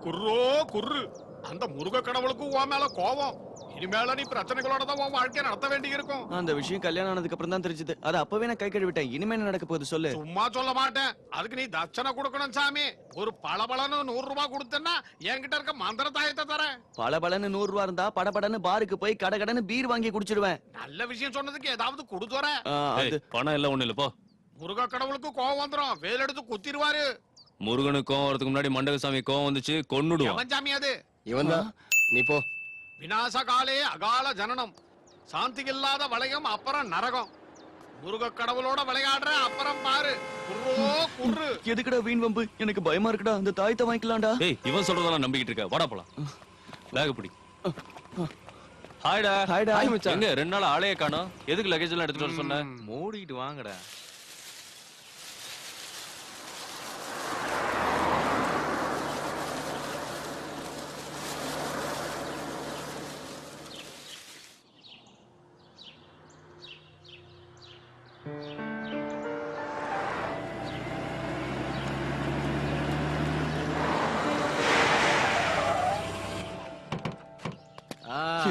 குர்ரோ குர்ரு. அந்த முருக கடவுளுக்கு உன் மேல கோபம். இனிமேல நீ பிரச்சனைகளோட தான் உன் வாழ்க்கைய நடத்த வேண்டி இருக்கும். அந்த விஷயம் கல்யாணம் ஆனதுக்கு அப்புறம் தான் தெரிஞ்சது. அது அப்பவே நான் கை கழுவிட்டேன். இனிமே என்ன நடக்க போகுது சொல்லு. சும்மா சொல்ல மாட்டேன். அதுக்கு நீ தட்சணை கொடுக்கணும் சாமி. ஒரு பளபளன்னு 100 ரூபாய் கொடுத்தேன்னா என்கிட்ட இருக்க மந்திர தாயத்தை தரேன். பளபளன்னு 100 ரூபா இருந்தா படபடன்னு பாருக்கு போய் கடகடன்னு பீர் வாங்கி குடிச்சிடுவேன். நல்ல விஷயம் சொன்னதுக்கு ஏதாவது கொடுத்து வர. அது பணம் எல்லாம் ஒண்ணு இல்ல போ. முருக கடவுளுக்கு கோவம் வந்துரும். வேல் எடுத்து குத்திடுவாரு. முருகனுக்கு கோவம் வரதுக்கு முன்னாடி மண்டகசாமி கோவம் வந்துச்சு, கொன்னுடுவான். எவன் சாமி அது? இவன்தான். நீ போ. விநாச காலே அகால ஜனனம். சாந்தி இல்லாத வளையம் அப்புறம் நரகம். முருக கடவுளோட விளையாடுற அப்புறம் பாரு. குர்ரோ குர்ரு. எதுக்குடா வீண் வம்பு? எனக்கு பயமா இருக்குடா. அந்த தாயத்தை வாங்கிக்கலாம்டா. ஏய், இவன் சொல்றதெல்லாம் நம்பிக்கிட்டு இருக்க. வாடா போலாம். பேக் பிடி. ஹாய்டா. ஹாய்டா. ஹாய் மச்சான். எங்க 2 நாள் ஆளையே காணோம்? எதுக்கு லக்கேஜ் எல்லாம் எடுத்துட்டு வர சொன்ன? மூடிட்டு வாங்கடா.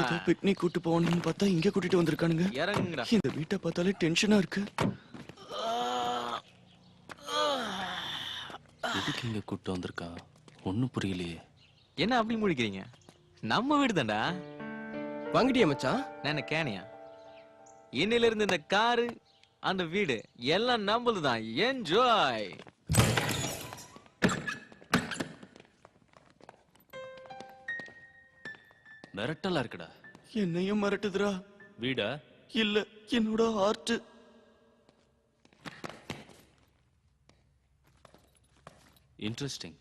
ஏதோ பிக்னிக் கூட்டு போகணும்னு பார்த்தா இங்க கூட்டிட்டு வந்திருக்கானுங்க. இறங்குங்கடா. இந்த வீட்டை பார்த்தாலே டென்ஷனா இருக்கு. எதுக்கு இங்க கூட்டு வந்திருக்கான்? ஒண்ணும் புரியலையே. என்ன அப்படி முடிக்கிறீங்க? நம்ம வீடு தான்டா. வாங்கிட்டியா மச்சான்? நான் கேனியா? இன்னில இருந்து இந்த காரு அந்த வீடு எல்லாம் நம்மளுதான். என்ஜாய். மிரட்டலா இருக்குடா. என்னையும் மிரட்டுதுடா. வீடா? இல்ல, என்னோட art. Interesting.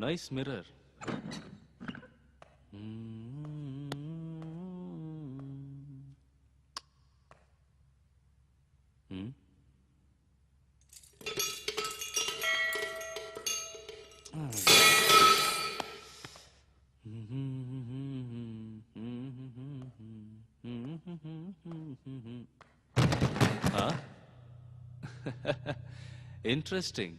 Nice mirror. Interesting.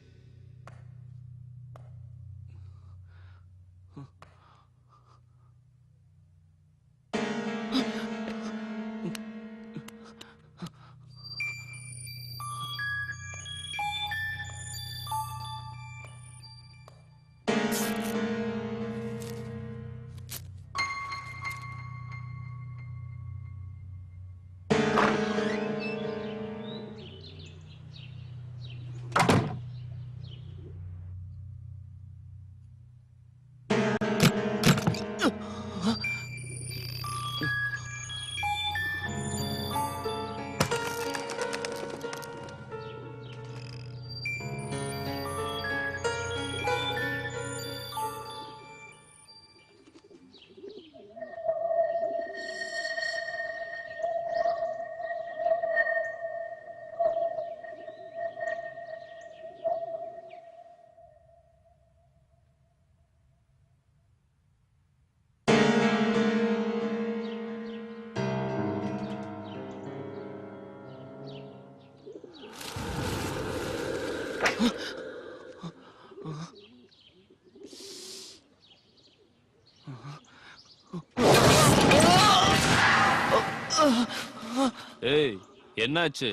ஏய், என்னாச்சு?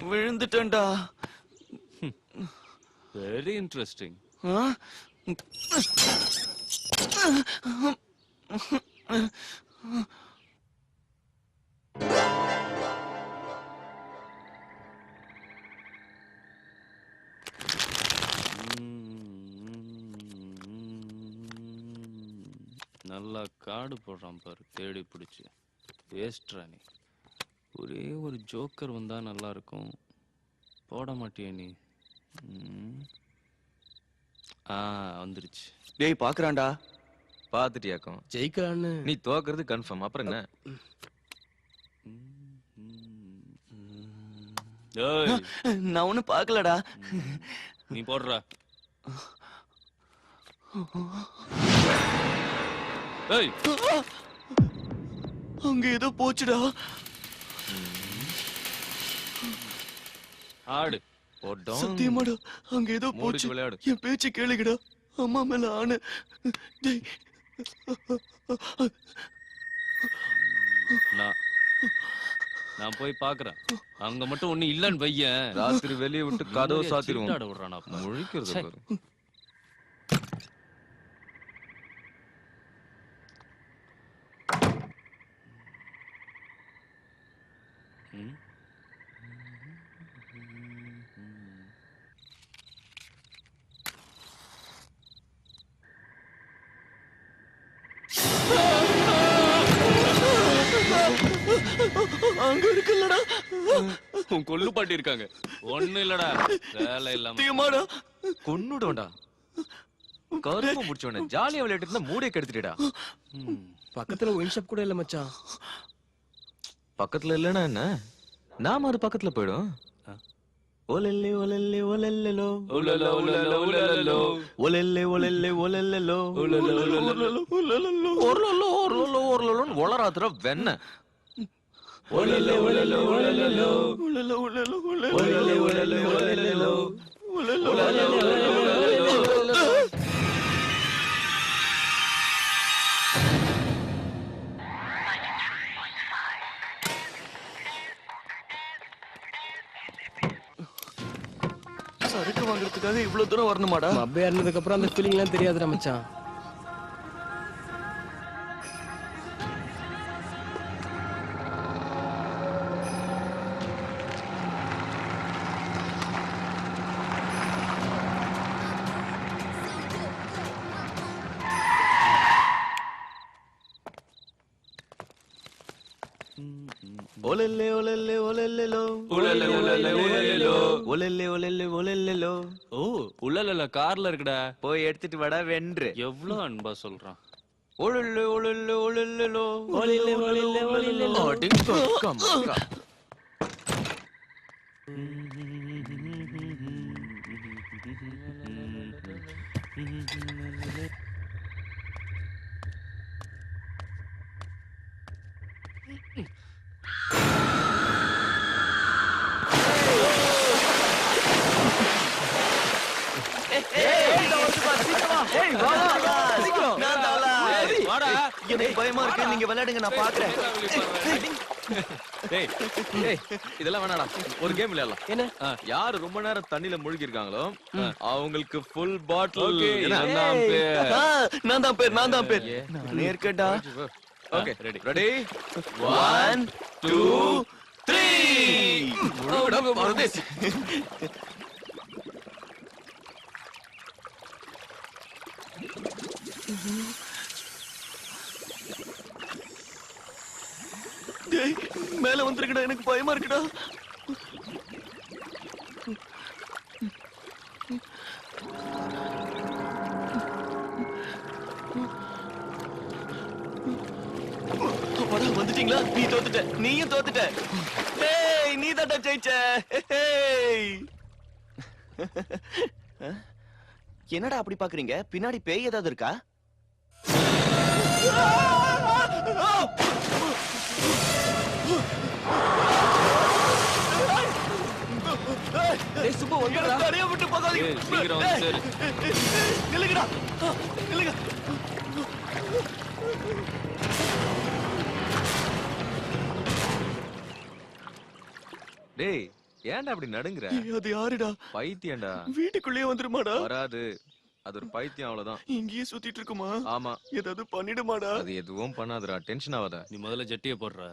விழுந்துட்டேன்டா. Very interesting. நல்லா காடு போடுறான் பாரு, தேடி பிடிச்சு. வேஸ்ட்ரா நீ. ஒரே ஒரு ஜோக்கர் வந்தா நல்லா இருக்கும். போட மாட்டியா நீ? வந்துருச்சு. டேய் பாக்குறான்டா. பாத்துட்டியாக்கும் ஜெயிக்கலான்னு. நீ தோக்குறது கன்ஃபார்ம். அப்புறம் என்ன? நான் ஒண்ணு பாக்கலடா. நீ போடுற. ஏய் அங்க ஏதோ போச்சுடா. ஆடு. போட்டோம். சத்தியமாடா அங்க ஏதோ மூடிட்டு போச்சு. விளையாடு. என் பேச்சு கேளுங்கடா. அம்மா மேல ஆணு. டேய். நான் நான் போய் பாக்குறேன். அங்க மட்டும் ஒண்ணு இல்லன்னு வையேன். ராத்திரி வெளியே விட்டு கதவை சாத்திடுவோம். சீட்டாட விடுறானா அப்ப. முழிக்கிறது சே. பாரு. ம். அங்க இருக்குல்லடா. உன் கொள்ளு பாட்டி இருக்காங்க. ஒண்ணு இல்லடா. வேலை இல்லாம. சத்தியமாடா. கொன்னுடுவேன்டா. கருப்பு முடிச்சவன ஜாலியா விளையாட்டு இருந்தா மூடிய கெடுத்துட்டா. ம். பக்கத்துல ஒயின் ஷாப் கூட இல்ல மச்சான். பக்கத்துல இல்லனா என்ன, நாம அது பக்கத்துல போயிடும். ஒலெல்லே ஒலெல்லே ஒலெல்லோ உலல உலல உலலலோ. ஒலெல்லே ஒலெல்லே ஒலெல்லோ உலல உலல ஒர்லோ ஒர்லோ ஒர்லோன்னு ஒளராதுற வெண்ண. உலல உலல உலலலோ. உலல உலல உலல உலல உலல உலலலோ. உலல உலல உலல உலலலோ. சரக்கு வாங்குறதுக்காக இவ்வளவு தூரம் வரணுமாடா? மப்பே ஏறினதுக்கு அப்புறம் அந்த ஃபீலிங்லாம் தெரியாதுடா மச்சான். ஒலெல்லே ஒலெல்லே ஒலெல்லோ. உலல உலல உலலலோ. ஒலெல்லே ஒலெல்லே ஒலெல்லோ. ஓ உலலல கார்ல இருக்குடா. போய் எடுத்துட்டு வாடா வென்று. எவ்வளவு அன்பா சொல்றான். ஒலெல்லே ஒலெல்லே ஒலெல்லோ ஒலிலே ஒலிலே ஒலிலே. அடிங்க மக்கா. வாடா. எனக்கு பயமா இருக்கு. நீங்க விளையாடுங்க, நான் பாக்குறேன். டேய் டேய் இதெல்லாம் வேணாடா. ஒரு கேம் விளையாடலாம். என்ன? யாரு ரொம்ப நேரம் தண்ணில முழுகி இருக்காங்களோ அவங்களுக்கு ஃபுல் பாட்டில். ஓகே நான் தான் பேர். நான் தான் பேர், நான் தான் பேர். நான் இருக்கேன்டா. Okay ready. ரெடி 1 2 3. முழுடா பரதேசி. டேய் மேல வந்துருக்கடா. எனக்கு பயமா இருக்குடா. அப்பாடா, வந்துட்டீங்களா? நீ தோத்துட்ட. நீயும் தோத்துட்ட. டேய் நீ தான்டா ஜெயிச்ச. ஹேய். என்னடா அப்படி பாக்குறீங்க? பின்னாடி பேய் ஏதாவது இருக்கா? டேய் சுப்பு வந்துடா. தனியா விட்டு போகாதீங்க. ஏய், சீக்கிரம் வந்து சேரு. நில்லுங்கடா. நில்லுங்க. டேய் ஏன்டா அப்படி நடுங்குற? அது யாருடா? பைத்தியம்டா. வீட்டுக்குள்ளேயே வந்துருமாடா? வராது. அது ஒரு பைத்தியம் அவ்வளவுதான். இங்கேயே சுத்திட்டு இருக்குமா? ஆமா. ஏதாவது பண்ணிடுமாடா? அது எதுவும் பண்ணாதடா. டென்ஷன் ஆகாத. நீ முதல்ல ஜட்டியை போடுற.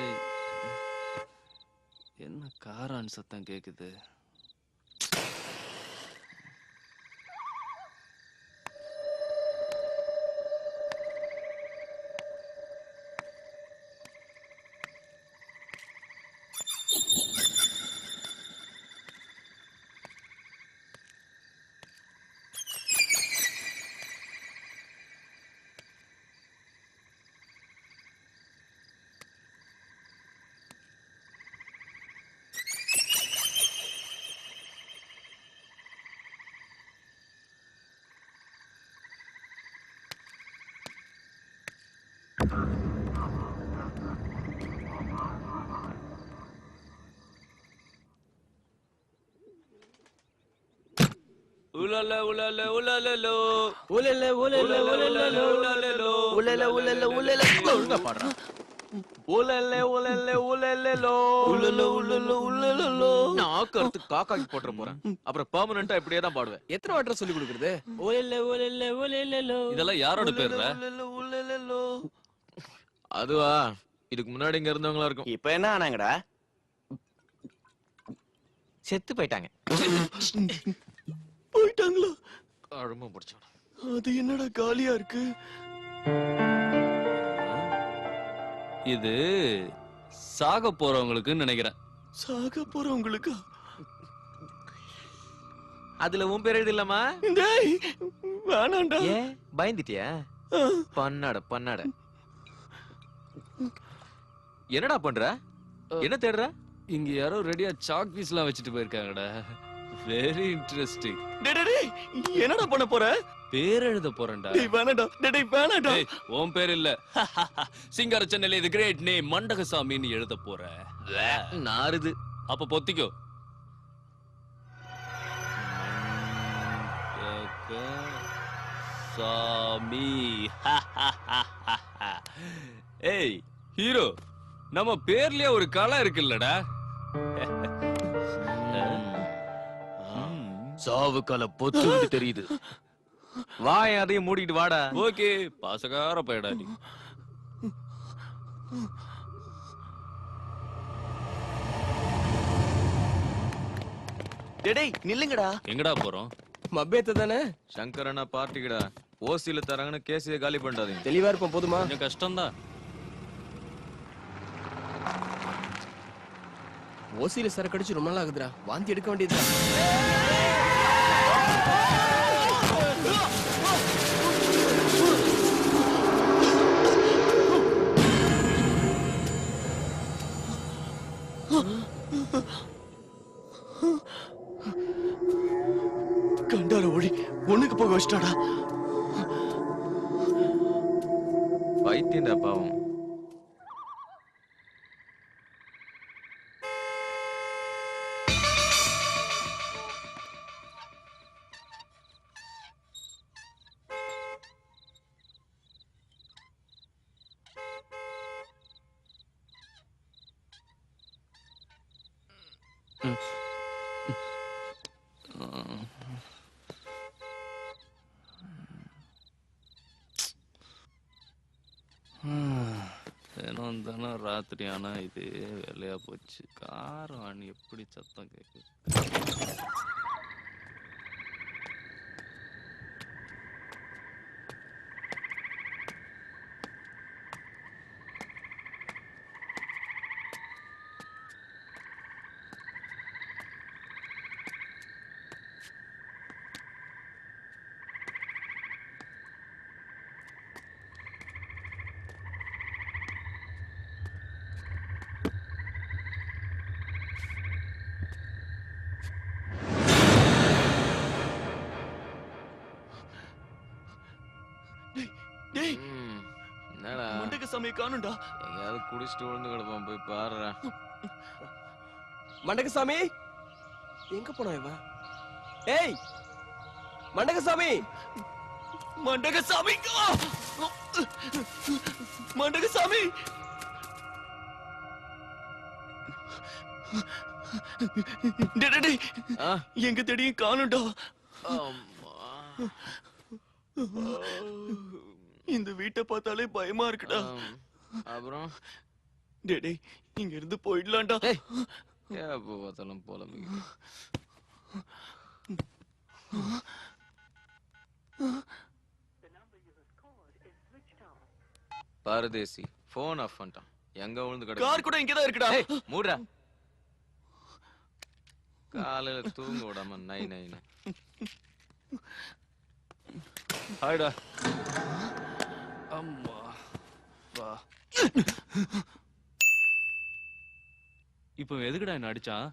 ஏய், என்ன காரான் சத்தம் கேக்குது. உலல உலல உலலலோ உலல உலல உலலலோ உலல உலல உலல ஒழுங்கா பாடுறா. உலல உலல உலலலோ உலல உலல உலலலோ. நான் ஆக்கறதுக்கு காக்காக்கு போட்டுற போறேன். அப்புறம் பெர்மனன்ட்டா இப்படியே தான் பாடுவேன். எத்தனை வாட்டர் சொல்லி கொடுக்கறது? உலல உலல உலலலோ. இதெல்லாம் யாரோட பேர்ல? உலல உலலலோ. அதுவா இதுக்கு முன்னாடி இங்க இருந்தவங்களா இருக்கும். இப்ப என்ன ஆனாங்கடா? செத்து போயிட்டாங்க. போயிட்டாங்களா? அழும பிடிச்சவன. அது என்னடா காலியா இருக்கு? இது சாக போறவங்களுக்குன்னு நினைக்கிறேன். சாக போறவங்களுக்கா? அதுல உன் பேர் எழுதிடலாமா? டேய் வேணாம்டா. ஏன் பயந்துட்டியா? பண்ணாட. என்னடா பண்ற? என்ன தேடுற? இங்க யாரோ ரெடியா சாக் பீஸ்லாம் வச்சுட்டு போயிருக்காங்கடா. Very interesting. டேய் டேய் டேய், என்னடா பண்ண போற? பேர் எழுத போறேன்டா. டேய் வேணாம்டா. டேய் டேய் வேணாம்டா. ஏய், உன் பேர் இல்ல. சிங்கார சென்னையில இது கிரேட் நேம் மண்டகசாமின்னு எழுத போற. நாருது. அப்ப பொத்திக்கோ. சாமி. ஏய் ஹீரோ, நம்ம பேர்லயே ஒரு கலை இருக்குல்லடா. சாவு கலை பொத்து தெரியுது. வாய் அதையும் மூடிட்டு வாடா. ஓகே, பாசகார பையடா நீ. டேய் டேய் நில்லுங்கடா. எங்கடா போறோம்? மப்பேத்த தானே? சங்கரனா பார்ட்டிக்குடா. ஓசில தராங்கன்னு கேசிய காலி பண்ணாதீங்க. தெளிவா இருப்போம் போதுமா? கொஞ்சம் கஷ்டம்தான். ஓசியில சரக்கு அடிச்சு ரொம்ப நாள் ஆகுதுடா. வாந்தி எடுக்க வேண்டியதுதான். கண்டார ஓடி ஒண்ணுக்கு போக வச்சிட்டாடா. பைத்தியண்டா பாவம். தினம் தினம் ராத்திரி ஆனா இதே வேலையா போச்சு. காரம் ஆணி எப்படி சத்தம் கேக்குது. டேய் என்னடா மண்டகசாமி காணும்டா. எங்கயாவது குடிச்சிட்டு விழுந்து கிடப்பான், போய் பாருடா. மண்டகசாமி எங்க போனா இவன்? ஏய் மண்டகசாமி. மண்டகசாமி மண்டகசாமி. டேய் டேய், டேய் ஆ, எங்க தேடியும் காணும்டா. அம்மா. இந்த வீட்டை பார்த்தாலே பயமா இருக்குடா. அப்புறம் டேய் டேய் இங்க இருந்து போயிடலாம்டா. ஏய், எப்போ பார்த்தாலும் போல பாரதேசி போன் ஆஃப் பண்ணிட்டான். எங்க விழுந்து கார் கிடக்கு? கூட இங்கதான் இருக்குடா. ஏய், மூடுடா. காலையில தூங்க விடாம நை நைன்னு. ஹாய்டா. அம்மா வா. இப்போ எதுக்குடா என்ன அடிச்சான்?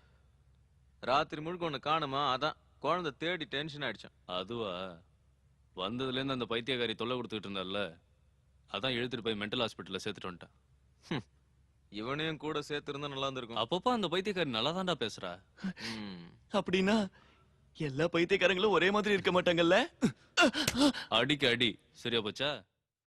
ராத்திரி முழுக்க ஒண்ணு காணுமா, அதான் குழந்தை தேடி டென்ஷன் ஆயிடுச்சான். அதுவா? வந்ததுல இருந்து அந்த பைத்தியக்காரி தொல்லை கொடுத்துட்டு இருந்தால, அதான் இழுத்துட்டு போய் மென்டல் ஹாஸ்பிட்டல்ல சேர்த்துட்டு வந்துட்டேன். இவனையும் கூட சேர்த்து இருந்தா நல்லா இருந்திருக்கும். அப்பப்போ அந்த பைத்தியக்காரி நல்லா தான்டா பேசுறா. ம். அப்படின்னா எல்லா பைத்தியக்காரங்களும் ஒரே மாதிரி இருக்க மாட்டாங்கல்ல? அடிக்கு அடி சரியா போச்சா?